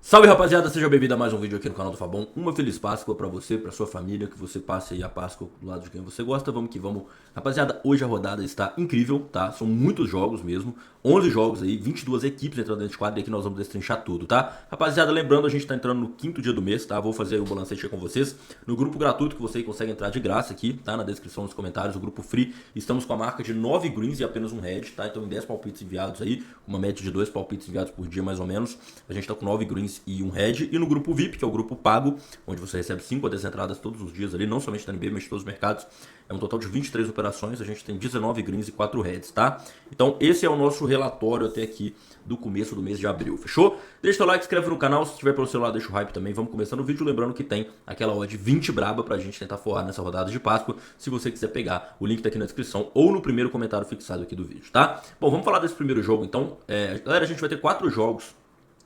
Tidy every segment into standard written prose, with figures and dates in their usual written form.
Salve rapaziada, seja bem-vindo a mais um vídeo aqui no canal do Fabão. Uma feliz Páscoa pra você, pra sua família, que você passe aí a Páscoa do lado de quem você gosta. Vamos que vamos. Rapaziada, hoje a rodada está incrível, tá? São muitos jogos mesmo, 11 jogos aí, 22 equipes entrando dentro de quadro e aqui nós vamos destrinchar tudo, tá? Rapaziada, lembrando, a gente tá entrando no quinto dia do mês, tá? Vou fazer o balancete com vocês no grupo gratuito que você consegue entrar de graça aqui, tá? Na descrição nos comentários, o grupo free. Estamos com a marca de 9 greens e apenas um red, tá? Então em 10 palpites enviados aí, uma média de 2 palpites enviados por dia mais ou menos. A gente tá com 9 greens e um red. E no grupo VIP, que é o grupo pago, onde você recebe 5 a 10 entradas todos os dias ali, não somente da NBA, mas de todos os mercados. É um total de 23 operações, a gente tem 19 greens e 4 reds, tá? Então esse é o nosso relatório até aqui do começo do mês de abril, fechou? Deixa o like, inscreve no canal, se tiver pelo celular deixa o hype também, vamos começando o vídeo, lembrando que tem aquela odd 20 braba pra gente tentar forrar nessa rodada de Páscoa, se você quiser pegar, o link tá aqui na descrição ou no primeiro comentário fixado aqui do vídeo, tá? Bom, vamos falar desse primeiro jogo então, galera, a gente vai ter 4 jogos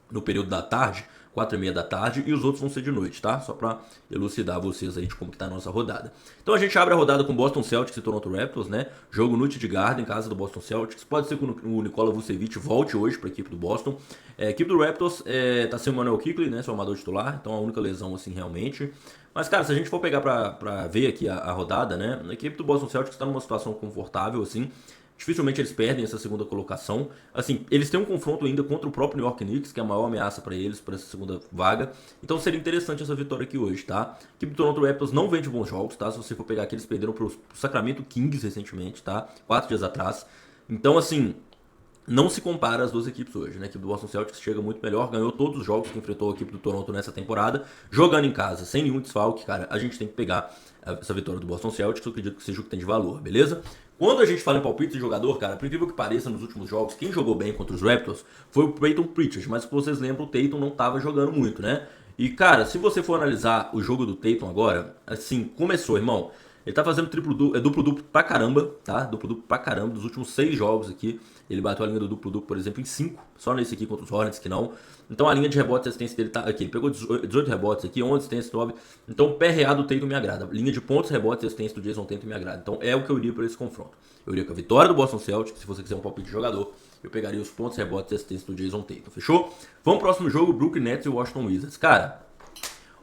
no período da tarde, 4h30 da tarde, e os outros vão ser de noite, tá? Só pra elucidar vocês aí de como que tá a nossa rodada. Então a gente abre a rodada com Boston Celtics e Toronto Raptors, né? Jogo no TD Garden, em casa do Boston Celtics. Pode ser que o Nikola Vucevic volte hoje pra equipe do Boston. A equipe do Raptors tá sem o Manuel Quickley, né? Seu armador titular, então a única lesão, assim, realmente. Mas, cara, se a gente for pegar pra ver aqui a rodada, né? A equipe do Boston Celtics tá numa situação confortável, assim. Dificilmente eles perdem essa segunda colocação. Assim, eles têm um confronto ainda contra o próprio New York Knicks, que é a maior ameaça para eles, para essa segunda vaga. Então seria interessante essa vitória aqui hoje, tá? A equipe do Toronto Raptors não vende bons jogos, tá? Se você for pegar aqui, eles perderam pro Sacramento Kings recentemente, tá? 4 dias atrás. Então, assim, não se compara as duas equipes hoje, né? A equipe do Boston Celtics chega muito melhor, ganhou todos os jogos que enfrentou a equipe do Toronto nessa temporada, jogando em casa, sem nenhum desfalque, cara. A gente tem que pegar essa vitória do Boston Celtics, eu acredito que seja o que tem de valor, beleza? Quando a gente fala em palpite de jogador, cara, por incrível que pareça, nos últimos jogos, quem jogou bem contra os Raptors foi o Peyton Pritchard, mas se vocês lembram, o Tatum não tava jogando muito, né? E, cara, se você for analisar o jogo do Tatum agora, assim, começou, irmão. Ele tá fazendo duplo-duplo pra caramba, tá? Duplo-duplo pra caramba. Dos últimos 6 jogos aqui, ele bateu a linha do duplo-duplo, por exemplo, em 5. Só nesse aqui contra os Hornets que não. Então a linha de rebotes e assistência dele tá aqui. Ele pegou 18 rebotes aqui, 11 assistências, 9. Então o pé reado do Tatum me agrada. Linha de pontos, rebotes e assistência do Jason Tatum me agrada. Então é o que eu iria para esse confronto. Eu iria com a vitória do Boston Celtics, se você quiser um palpite de jogador. Eu pegaria os pontos, rebotes e assistência do Jason Tatum, fechou? Vamos pro próximo jogo, Brooklyn Nets e Washington Wizards. Cara,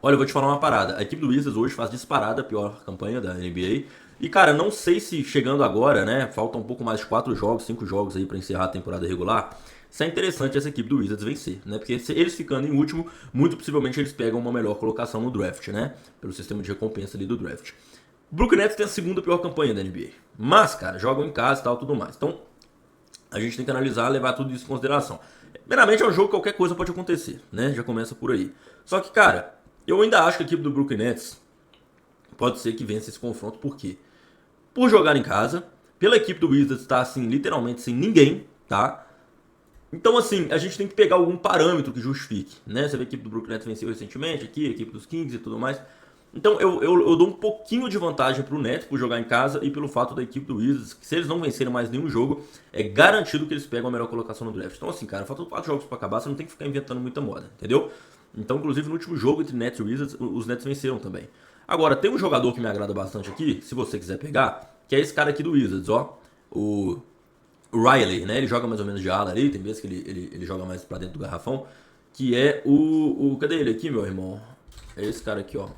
olha, eu vou te falar uma parada. A equipe do Wizards hoje faz disparada a pior campanha da NBA. E, cara, não sei se chegando agora, né, falta um pouco mais de 4 jogos, 5 jogos aí pra encerrar a temporada regular, se é interessante essa equipe do Wizards vencer, né? Porque se eles ficando em último, muito possivelmente eles pegam uma melhor colocação no draft, né? Pelo sistema de recompensa ali do draft. O Brooklyn Nets tem a segunda pior campanha da NBA. Mas, cara, jogam em casa e tal, tudo mais. Então, a gente tem que analisar, levar tudo isso em consideração. Primeiramente, é um jogo que qualquer coisa pode acontecer, né? Já começa por aí. Só que, cara, eu ainda acho que a equipe do Brooklyn Nets pode ser que vença esse confronto, por quê? Por jogar em casa, pela equipe do Wizards estar assim, literalmente sem ninguém, tá? Então, assim, a gente tem que pegar algum parâmetro que justifique, né? Você vê a equipe do Brooklyn Nets venceu recentemente aqui, a equipe dos Kings e tudo mais. Então, eu dou um pouquinho de vantagem pro Nets por jogar em casa e pelo fato da equipe do Wizards, que se eles não vencerem mais nenhum jogo, é garantido que eles pegam a melhor colocação no draft. Então, assim, cara, faltam 4 jogos pra acabar, você não tem que ficar inventando muita moda, entendeu? Então, inclusive, no último jogo entre Nets e Wizards, os Nets venceram também. Agora, tem um jogador que me agrada bastante aqui, se você quiser pegar, que é esse cara aqui do Wizards, ó. O Riley, né? Ele joga mais ou menos de ala ali, tem vezes que ele joga mais pra dentro do garrafão. Que é cadê ele aqui, meu irmão? É esse cara aqui, ó.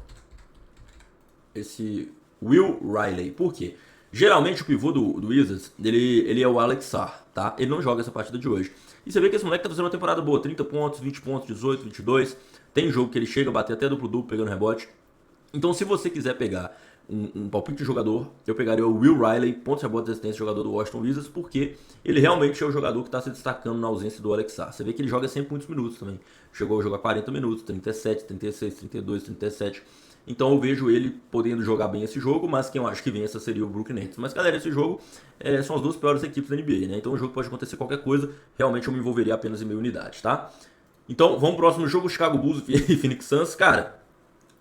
Esse Will Riley. Por quê? Geralmente o pivô do Wizards, ele é o Alex Sarr, tá? Ele não joga essa partida de hoje. E você vê que esse moleque tá fazendo uma temporada boa, 30 pontos, 20 pontos, 18, 22. Tem jogo que ele chega a bater até duplo-duplo pegando rebote. Então, se você quiser pegar um palpite de jogador, eu pegaria o Will Riley, pontos, rebotes e assistência, jogador do Washington Wizards, porque ele realmente é o jogador que está se destacando na ausência do Alex Sarr. Você vê que ele joga sempre muitos minutos também. Chegou a jogar 40 minutos, 37, 36, 32, 37. Então eu vejo ele podendo jogar bem esse jogo, mas quem eu acho que vença seria o Brooklyn Nets. Mas galera, esse jogo são as duas piores equipes da NBA, né? Então o jogo pode acontecer qualquer coisa, realmente eu me envolveria apenas em meia unidade, tá? Então vamos pro próximo jogo, Chicago Bulls e Phoenix Suns. Cara,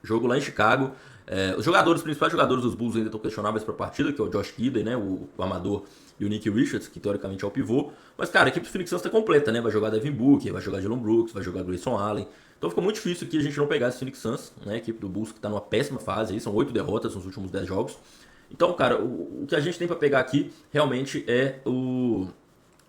jogo lá em Chicago. Os principais jogadores dos Bulls ainda estão questionáveis para a partida, que é o Josh Giddey, né, o armador, e o Nick Richards, que teoricamente é o pivô. Mas, cara, a equipe do Phoenix Suns está completa, né? Vai jogar Devin Booker, vai jogar Dillon Brooks, vai jogar Grayson Allen. Então fica muito difícil aqui a gente não pegar esse Phoenix Suns, né? A equipe do Bulls que está numa péssima fase, aí, são 8 derrotas nos últimos 10 jogos. Então, cara, o que a gente tem para pegar aqui realmente é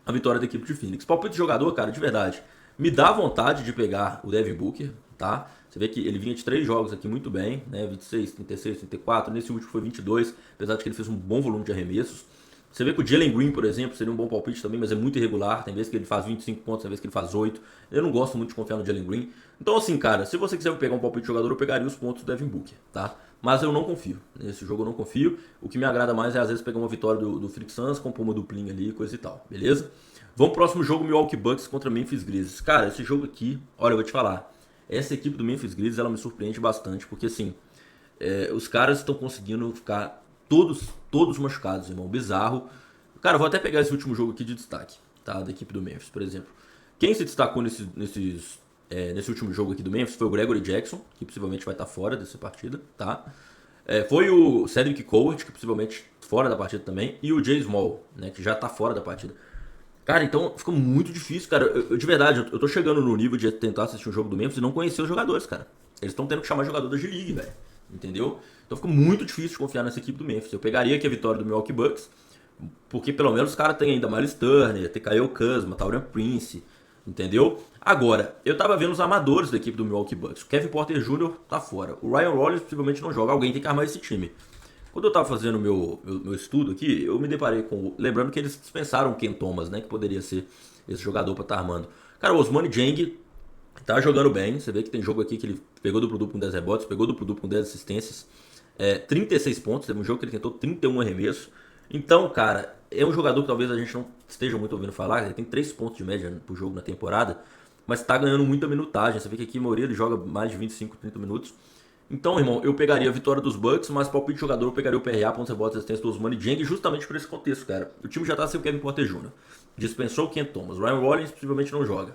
a vitória da equipe de Phoenix. Palpite de jogador, cara, de verdade. Me dá vontade de pegar o Devin Booker, tá? Você vê que ele vinha de 3 jogos aqui muito bem, né? 26, 36, 34. Nesse último foi 22, apesar de que ele fez um bom volume de arremessos. Você vê que o Jalen Green, por exemplo, seria um bom palpite também, mas é muito irregular. Tem vezes que ele faz 25 pontos, tem vezes que ele faz 8. Eu não gosto muito de confiar no Jalen Green. Então, assim, cara, se você quiser pegar um palpite de jogador, eu pegaria os pontos do Devin Booker, tá? Mas eu não confio. Nesse jogo eu não confio. O que me agrada mais é, às vezes, pegar uma vitória do Phoenix Suns, compor uma duplinha ali, coisa e tal, beleza? Vamos pro próximo jogo, Milwaukee Bucks contra Memphis Grizzlies. Cara, esse jogo aqui, olha, eu vou te falar. Essa equipe do Memphis Grizzlies, ela me surpreende bastante, porque, assim, os caras estão conseguindo ficar todos machucados, irmão. Bizarro. Cara, eu vou até pegar esse último jogo aqui de destaque, tá? Da equipe do Memphis, por exemplo. Quem se destacou nesse último jogo aqui do Memphis foi o Gregory Jackson, que possivelmente vai estar fora dessa partida, tá? Foi o Cedric Cowart, que possivelmente fora da partida também, e o Jay Small, né, que já tá fora da partida. Cara, então fica muito difícil, cara. De verdade, eu tô chegando no nível de tentar assistir um jogo do Memphis e não conhecer os jogadores, cara. Eles estão tendo que chamar jogador da G-League, velho. Entendeu? Então fica muito difícil de confiar nessa equipe do Memphis. Eu pegaria aqui a vitória do Milwaukee Bucks, porque pelo menos os caras têm ainda Miles Turner, tem Kyle Kuzma, Taurean Prince, entendeu? Agora, eu tava vendo os amadores da equipe do Milwaukee Bucks. O Kevin Porter Jr. tá fora. O Ryan Rollins possivelmente não joga. Alguém tem que armar esse time. Quando eu tava fazendo meu estudo aqui, eu me deparei com... Lembrando que eles dispensaram o Ken Thomas, né? Que poderia ser esse jogador pra estar armando. Cara, o Osmani Dieng tá jogando bem. Você vê que tem jogo aqui que ele pegou duplo duplo com 10 rebotes, pegou duplo duplo com 10 assistências. 36 pontos. Teve um jogo que ele tentou 31 arremessos. Então, cara, é um jogador que talvez a gente não esteja muito ouvindo falar. Ele tem 3 pontos de média por jogo na temporada, mas tá ganhando muita minutagem. Você vê que aqui a maioria ele joga mais de 25, 30 minutos. Então, irmão, eu pegaria a vitória dos Bucks, mas palpite de jogador eu pegaria o PRA, pontos, rebotes, assistência do Osmani Dieng, justamente por esse contexto, cara. O time já tá sem o Kevin Porter Jr. Dispensou o Ken Thomas. Ryan Rollins possivelmente não joga.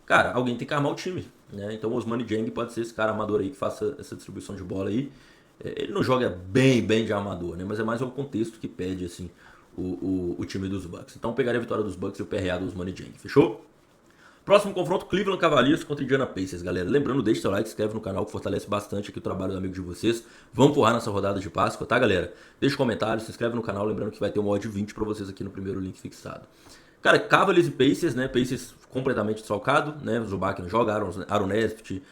Cara, alguém tem que armar o time, né? Então o Osmani Dieng pode ser esse cara amador aí que faça essa distribuição de bola aí. Ele não joga bem de armador, né? Mas é mais o contexto que pede, assim, o time dos Bucks. Então eu pegaria a vitória dos Bucks e o PRA do Osmani Dieng, fechou? Próximo confronto, Cleveland Cavaliers contra Indiana Pacers, galera. Lembrando, deixe seu like, se inscreve no canal que fortalece bastante aqui o trabalho do amigo de vocês. Vamos empurrar nessa rodada de Páscoa, tá, galera? Deixa um comentário, se inscreve no canal, lembrando que vai ter uma odd 20 pra vocês aqui no primeiro link fixado. Cara, Cavaliers e Pacers, né? Pacers completamente desfalcado, né? O Zubac não joga, Aaron Nesbitt,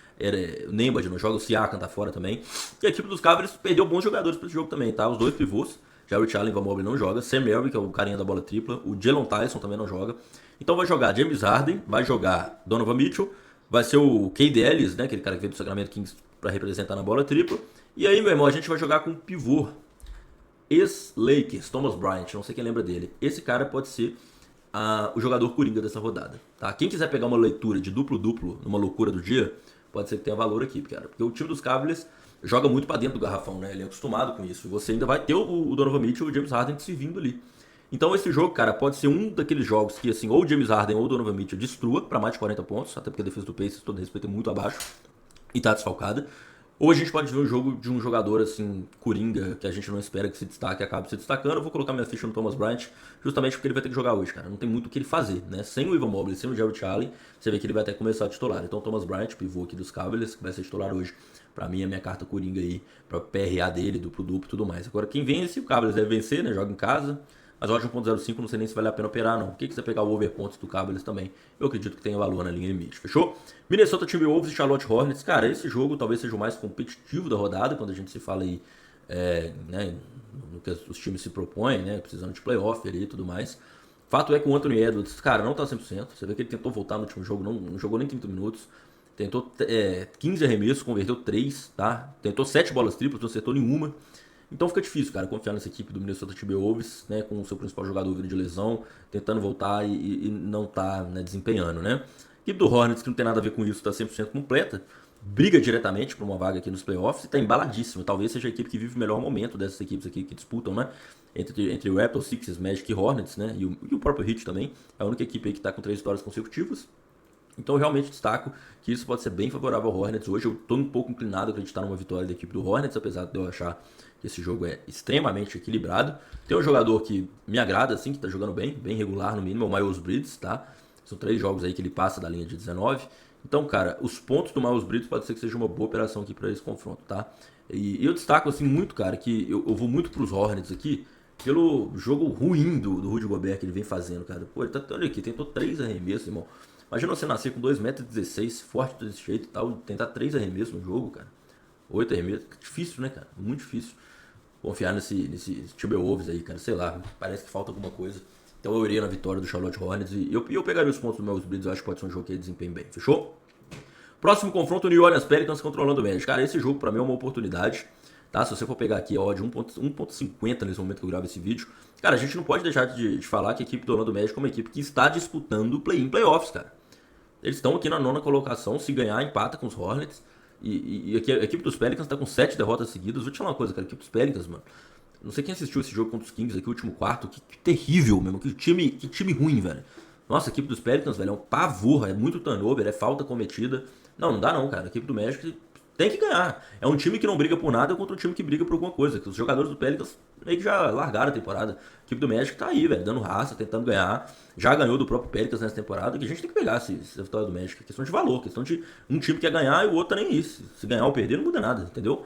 o Nembhard não joga, o Siakam tá fora também. E a equipe dos Cavaliers perdeu bons jogadores pra esse jogo também, tá? Os dois pivôs, Jarrett Allen e Van Mobley não joga, Sam Merrill, que é o carinha da bola tripla, o Jalen Tyson também não joga. Então vai jogar James Harden, vai jogar Donovan Mitchell, vai ser o Cade Ellis, né, aquele cara que veio do Sacramento Kings para representar na bola tripla. E aí, meu irmão, a gente vai jogar com um pivô ex-Lakers, Thomas Bryant, não sei quem lembra dele. Esse cara pode ser o jogador coringa dessa rodada, tá? Quem quiser pegar uma leitura de duplo-duplo numa loucura do dia, pode ser que tenha valor aqui, cara. Porque o time dos Cavaliers joga muito para dentro do garrafão, né? Ele é acostumado com isso. E você ainda vai ter o Donovan Mitchell e o James Harden se vindo ali. Então esse jogo, cara, pode ser um daqueles jogos que, assim, ou o James Harden ou o Donovan Mitchell destrua para mais de 40 pontos, até porque a defesa do Pacers, todo respeito, é muito abaixo e tá desfalcada. Ou a gente pode ver um jogo de um jogador, assim, coringa, que a gente não espera que se destaque e acabe se destacando. Eu vou colocar minha ficha no Thomas Bryant, justamente porque ele vai ter que jogar hoje, cara. Não tem muito o que ele fazer, né? Sem o Evan Mobley, sem o Jarrett Allen, você vê que ele vai até começar a titular. Então o Thomas Bryant, pivô aqui dos Cavaliers, que vai ser titular hoje. Pra mim é minha carta coringa aí, pra PRA dele, duplo-duplo e tudo mais. Agora quem vence, o Cavaliers deve vencer, né? Joga em casa. Mas hoje 1.05 não sei nem se vale a pena operar, não. Por que você pegar o over pontos do Cavaliers também? Eu acredito que tenha valor na linha limite, fechou? Minnesota Timberwolves e Charlotte Hornets. Cara, esse jogo talvez seja o mais competitivo da rodada, quando a gente se fala aí, né, no que os times se propõem, né, precisando de playoff ali e tudo mais. Fato é que o Anthony Edwards, cara, não tá 100%. Você vê que ele tentou voltar no último jogo, não jogou nem 30 minutos. Tentou 15 arremessos, converteu 3, tá? Tentou 7 bolas triplas, não acertou nenhuma. Então fica difícil, cara, confiar nessa equipe do Minnesota Timberwolves, né, com o seu principal jogador vindo de lesão, tentando voltar e não tá, né, desempenhando, né. A equipe do Hornets, que não tem nada a ver com isso, tá 100% completa, briga diretamente por uma vaga aqui nos playoffs e tá embaladíssimo. Talvez seja a equipe que vive o melhor momento dessas equipes aqui que disputam, né, entre Raptors, Sixers, Magic e Hornets, né, e o próprio Heat também. É a única equipe aí que tá com 3 vitórias consecutivas. Então eu realmente destaco que isso pode ser bem favorável ao Hornets. Hoje eu estou um pouco inclinado a acreditar numa vitória da equipe do Hornets, apesar de eu achar que esse jogo é extremamente equilibrado. Tem um jogador que me agrada, assim, que está jogando bem regular no mínimo, é o Miles Bridges, tá? São 3 jogos aí que ele passa da linha de 19. Então, cara, os pontos do Miles Bridges pode ser que seja uma boa operação aqui para esse confronto, tá? E eu destaco, assim, muito, cara, que eu vou muito para os Hornets aqui, pelo jogo ruim do Rudy Gobert que ele vem fazendo, cara. Pô, ele tá, olha aqui, tentou 3 arremessos, irmão. Imagina você nascer com 2,16 m, forte desse jeito e tal, tentar 3 arremessos no jogo, cara. 8 arremessos. Difícil, né, cara? Muito difícil confiar nesse Timberwolves aí, cara. Sei lá, parece que falta alguma coisa. Então eu iria na vitória do Charlotte Hornets e eu pegaria os pontos do meus Blitz. Eu acho que pode ser um jogo que ele desempenhe bem. Fechou? Próximo confronto, New Orleans Pelicans contra o Orlando Magic. Cara, esse jogo pra mim é uma oportunidade, tá? Se você for pegar aqui a odd 1.50 nesse momento que eu gravo esse vídeo, cara, a gente não pode deixar de falar que a equipe do Orlando Magic é uma equipe que está disputando o play-in playoffs, cara. Eles estão aqui na 9ª colocação, se ganhar, empata com os Hornets. E aqui a equipe dos Pelicans tá com 7 derrotas seguidas. Vou te falar uma coisa, cara, a equipe dos Pelicans, mano. Não sei quem assistiu esse jogo contra os Kings aqui, o último quarto. Que terrível mesmo, que time ruim, velho. Nossa, a equipe dos Pelicans, velho, é um pavor, é muito turnover, é falta cometida. Não dá não, cara. A equipe do Magic tem que ganhar. É um time que não briga por nada contra um time que briga por alguma coisa. Que os jogadores do Pelicans meio que já largaram a temporada. A equipe do Magic tá aí, velho, dando raça, tentando ganhar. Já ganhou do próprio Pelicans nessa temporada. Que a gente tem que pegar essa vitória do Magic. Questão de valor, questão de um time quer ganhar e o outro tá nem isso. Se ganhar ou perder não muda nada, entendeu?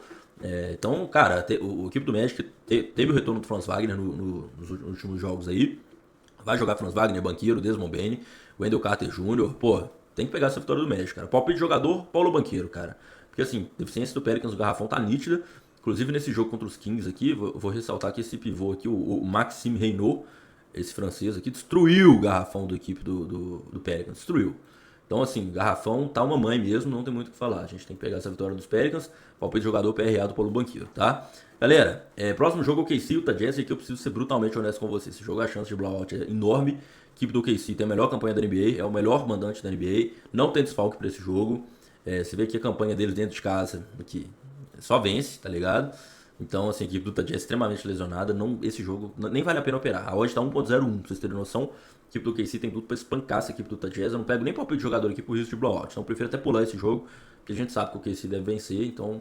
Então, cara, a equipe do Magic teve o retorno do Franz Wagner nos últimos jogos aí. Vai jogar Franz Wagner, banqueiro, Desmond Bane, Wendell Carter Jr. Pô, tem que pegar essa vitória do Magic, cara. Palpite de jogador, Paulo Banqueiro, cara. Porque assim, a deficiência do Pelicans no garrafão tá nítida. Inclusive nesse jogo contra os Kings aqui, vou ressaltar que esse pivô aqui, o Maxime Reynaud, esse francês aqui, destruiu o garrafão da equipe do Pelicans. Destruiu. Então assim, garrafão tá uma mãe mesmo, não tem muito o que falar. A gente tem que pegar essa vitória dos Pelicans. Palpite de jogador PRA do Paulo Banqueiro, tá? Galera, próximo jogo é o KC, o Jazz, e aqui eu preciso ser brutalmente honesto com vocês. Esse jogo, a chance de blowout é enorme. A equipe do KC tem a melhor campanha da NBA, é o melhor mandante da NBA, não tem desfalque pra esse jogo. Você vê que a campanha deles dentro de casa aqui só vence, tá ligado? Então, assim, a equipe do Utah Jazz é extremamente lesionada. Esse jogo nem vale a pena operar. A odd tá 1.01, pra vocês terem noção. A equipe do KC tem tudo pra espancar essa equipe do Utah Jazz. Eu não pego nem palpite de jogador aqui por risco de blowout. Então, eu prefiro até pular esse jogo, porque a gente sabe que o KC deve vencer. Então,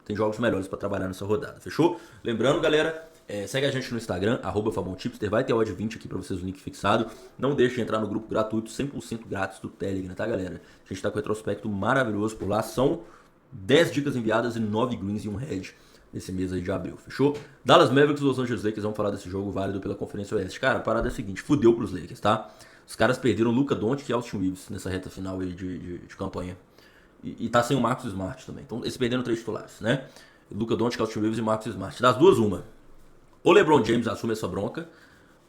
tem jogos melhores pra trabalhar nessa rodada. Fechou? Lembrando, galera, segue a gente no Instagram, @FabonTipster. Vai ter odd 20 aqui pra vocês, o link fixado. Não deixe de entrar no grupo gratuito, 100% grátis do Telegram, tá, galera? A gente tá com um retrospecto maravilhoso por lá. São 10 dicas enviadas e 9 greens e um red nesse mês aí de abril, fechou? Dallas Mavericks e Los Angeles Lakers, vamos falar desse jogo válido pela Conferência Oeste. Cara, a parada é a seguinte, fudeu pros Lakers, tá? Os caras perderam Luka Doncic e Austin Reeves nessa reta final aí de campanha. E tá sem o Marcus Smart também. Então eles perderam 3 titulares, né? Luka Doncic, Austin Reeves e Marcus Smart. Das duas, uma. Ou LeBron James assume essa bronca,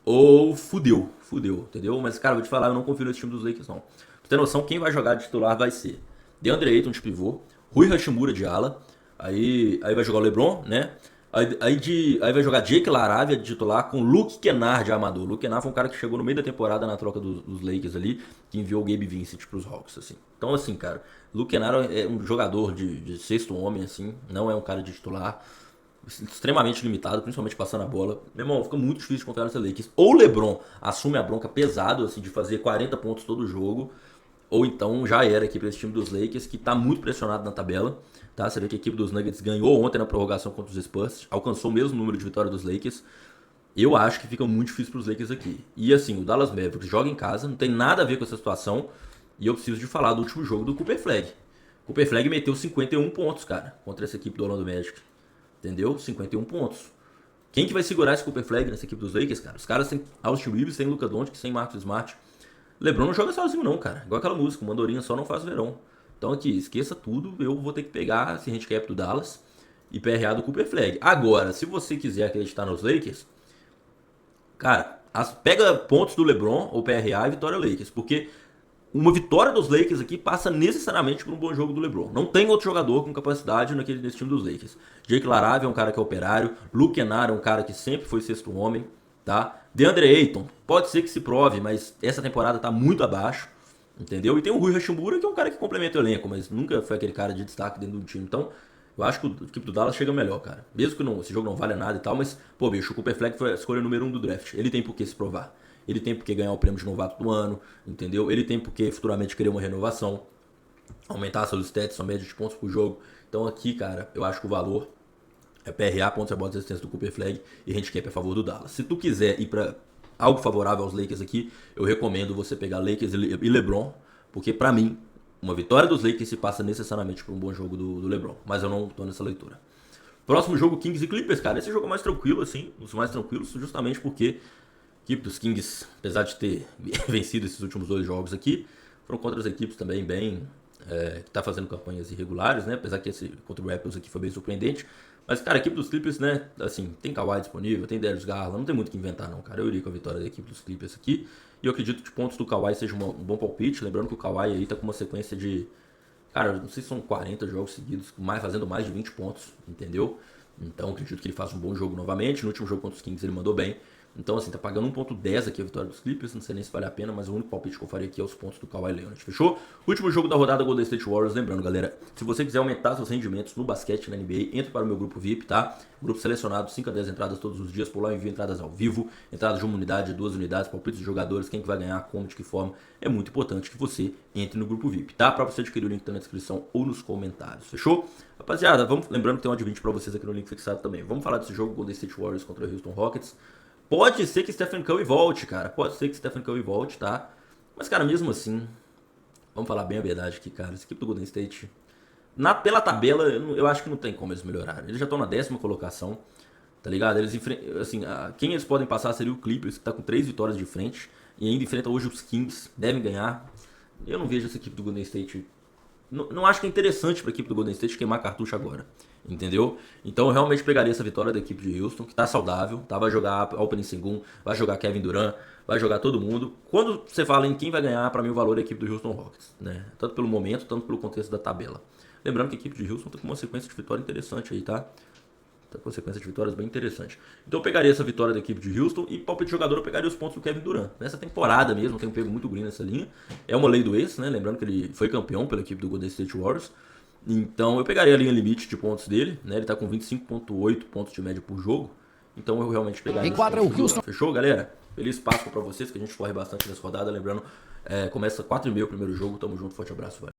ou fudeu, entendeu? Mas, cara, vou te falar, eu não confio nesse time dos Lakers, não. Pra ter noção, quem vai jogar de titular vai ser DeAndre Ayton de pivô, Rui Hachimura de ala, aí vai jogar o LeBron, né? Aí vai jogar Jake LaRavia de titular com Luke Kennard de armador. Luke Kennard foi um cara que chegou no meio da temporada na troca dos Lakers ali, que enviou o Gabe Vincent pros Hawks, assim. Então, assim, cara, Luke Kennard é um jogador de sexto homem, assim, não é um cara de titular, extremamente limitado, principalmente passando a bola. Meu irmão, fica muito difícil de contar nessa Lakers. Ou o LeBron assume a bronca pesado, assim, de fazer 40 pontos todo jogo, ou então já era aqui para esse time dos Lakers, que tá muito pressionado na tabela. Tá? Você vê que a equipe dos Nuggets ganhou ontem na prorrogação contra os Spurs, alcançou o mesmo número de vitórias dos Lakers. Eu acho que fica muito difícil para os Lakers aqui. E assim, o Dallas Mavericks joga em casa, não tem nada a ver com essa situação. E eu preciso de falar do último jogo do Cooper Flag. Cooper Flag meteu 51 pontos, cara, contra essa equipe do Orlando Magic. Entendeu? 51 pontos. Quem que vai segurar esse Cooper Flag nessa equipe dos Lakers, cara? Os caras têm Austin Reeves, sem Luka Doncic, sem Marcus Smart. LeBron não joga sozinho não, cara. Igual aquela música, uma andorinha só não faz verão. Então aqui, esqueça tudo, eu vou ter que pegar esse handicap do Dallas e PRA do Cooper Flag. Agora, se você quiser acreditar nos Lakers, cara, pega pontos do LeBron ou PRA e vitória Lakers, porque uma vitória dos Lakers aqui passa necessariamente por um bom jogo do LeBron. Não tem outro jogador com capacidade nesse time dos Lakers. Jake LaRavia é um cara que é operário, Luke Kennard é um cara que sempre foi sexto homem, tá? DeAndre Ayton, pode ser que se prove, mas essa temporada tá muito abaixo, entendeu? E tem o Rui Hachimura, que é um cara que complementa o elenco, mas nunca foi aquele cara de destaque dentro do time. Então, eu acho que a equipe do Dallas chega melhor, cara. Mesmo que esse jogo não valha nada e tal, mas, pô, bicho, o Cooper Flag foi a escolha número 1 do draft. Ele tem por que se provar. Ele tem por que ganhar o prêmio de novato do ano, entendeu? Ele tem por que futuramente querer uma renovação, aumentar seus stats, sua média de pontos por jogo. Então aqui, cara, eu acho que o valor é PRA, pontos, rebotes, assistência do Cooper Flag e handicap a favor do Dallas. Se tu quiser ir pra algo favorável aos Lakers aqui, eu recomendo você pegar Lakers e LeBron, porque pra mim, uma vitória dos Lakers se passa necessariamente por um bom jogo do LeBron, mas eu não tô nessa leitura. Próximo jogo, Kings e Clippers, cara, esse jogo é mais tranquilo, assim, os mais tranquilos, justamente porque a equipe dos Kings, apesar de ter vencido esses últimos 2 jogos aqui, Foram contra as equipes também bem... que tá fazendo campanhas irregulares, né? Apesar que esse contra o Raptors aqui foi bem surpreendente. Mas, cara, a equipe dos Clippers, né? Assim, tem Kawhi disponível, tem Darius Garland, não tem muito o que inventar, não, cara. Eu iria com a vitória da equipe dos Clippers aqui. E eu acredito que pontos do Kawhi seja um bom palpite. Lembrando que o Kawhi aí tá com uma sequência de... Cara, não sei se são 40 jogos seguidos, fazendo mais de 20 pontos, entendeu? Então, acredito que ele faça um bom jogo novamente. No último jogo contra os Kings ele mandou bem. Então, assim, tá pagando 1.10 aqui a vitória dos Clippers. Não sei nem se vale a pena, mas o único palpite que eu faria aqui é os pontos do Kawhi Leonard. Fechou? Último jogo da rodada, Golden State Warriors. Lembrando, galera, se você quiser aumentar seus rendimentos no basquete na NBA, entre para o meu grupo VIP, tá? Grupo selecionado, 5 a 10 entradas todos os dias. Por lá eu envio entradas ao vivo, entradas de uma unidade, 2 unidades, palpites de jogadores, quem que vai ganhar, como, de que forma. É muito importante que você entre no grupo VIP, tá? Pra você adquirir o link tá na descrição ou nos comentários. Fechou? Rapaziada, lembrando que tem um ad 20 pra vocês aqui no link fixado também. Vamos falar desse jogo, Golden State Warriors contra o Houston Rockets. Pode ser que Stephen Curry volte, cara. Pode ser que Stephen Curry volte, tá? Mas, cara, mesmo assim, vamos falar bem a verdade aqui, cara. Essa equipe do Golden State, pela tabela, eu acho que não tem como eles melhorarem. Eles já estão na 10ª colocação, tá ligado? Assim, quem eles podem passar seria o Clippers, que tá com 3 vitórias de frente. E ainda enfrenta hoje os Kings, devem ganhar. Eu não vejo essa equipe do Golden State... Não acho que é interessante para a equipe do Golden State queimar cartucho agora, entendeu? Então eu realmente pegaria essa vitória da equipe de Houston, que tá saudável, tá? Vai jogar Alperen Sengun, vai jogar Kevin Durant, vai jogar todo mundo. Quando você fala em quem vai ganhar, para mim o valor é a equipe do Houston Rockets, né? Tanto pelo momento, tanto pelo contexto da tabela. Lembrando que a equipe de Houston tá com uma sequência de vitória interessante aí, tá? Tá com sequência de vitórias bem interessante. Então eu pegaria essa vitória da equipe de Houston e palpite de jogador eu pegaria os pontos do Kevin Durant. Nessa temporada mesmo, tem um pego muito green nessa linha. É uma lei do ex, né? Lembrando que ele foi campeão pela equipe do Golden State Warriors. Então eu pegaria a linha limite de pontos dele, né? Ele tá com 25.8 pontos de média por jogo. Então eu realmente pegaria Enquadra o Houston. Fechou, galera? Feliz Páscoa pra vocês, que a gente corre bastante nessa rodada. Lembrando, começa 4h30 o primeiro jogo. Tamo junto, forte abraço, valeu.